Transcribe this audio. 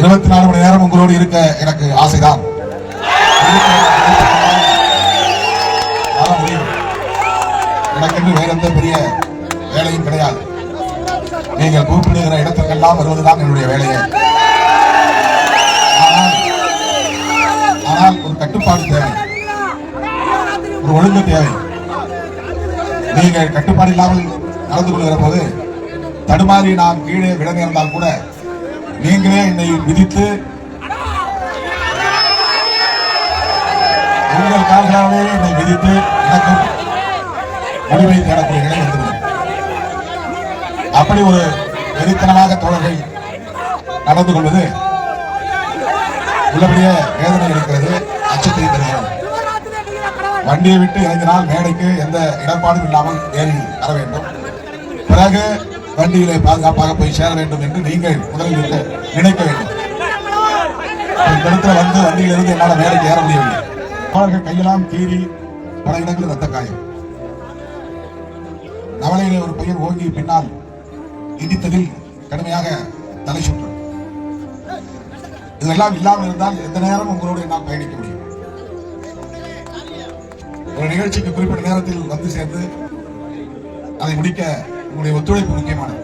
24 மணி நேரம் உங்களோடு இருக்க எனக்கு ஆசைதான். எனக்கென்று வேற எந்த பெரிய வேலையும் கிடையாது. நீங்கள் கூப்பிடுகிற இடத்திற்கெல்லாம் வருவதுதான் என்னுடைய வேலையே. ஆனால் ஒரு கட்டுப்பாடு தேவை, ஒரு ஒழுங்கு தேவை. நீங்கள் கட்டுப்பாடு இல்லாமல் நடந்து கொள்கிற போது தடுமாறி நான் கீழே விட நேர்ந்தால் கூட நீங்களே என்னை விதித்து உங்கள் கால்களாகவே என்னை விதித்து எனக்கும் முடிவை தேடக்கூடிய நிலை வந்துவிடும். அப்படி ஒரு வெறித்தனமாக தோழர்கள் நடந்து கொள்வது உள்ளபடியே வேதனை இருக்கிறது, அச்சத்தை தருகிறது. வண்டியை விட்டு இறங்கினால் மேடைக்கு எந்த இடர்பாடும் இல்லாமல் ஏறி வர வேண்டும். பிறகு வண்டியிலே பாதுகாப்பாக போய் சேர வேண்டும் என்று நீங்கள் முதலில் நினைக்க வேண்டும். இந்த இடத்துல வந்து வண்டியிலிருந்து என்னால் மேடைக்கு ஏற முடியவில்லை. அவர்கள் கையெல்லாம் கீறி பல இடங்களில் ரத்த காயம். நவலையிலே ஒரு பையன் ஓங்கி பின்னால் இடித்ததில் கடுமையாக தலை சுற்று. இதெல்லாம் இல்லாமல் இருந்தால் எந்த நேரம் உங்களோடு என்னால் பயணிக்க முடியும். ஒரு நிகழ்ச்சிக்கு குறிப்பிட்ட நேரத்தில் வந்து சேர்ந்து அதை முடிக்க உங்களுடைய ஒத்துழைப்பு முக்கியமானது.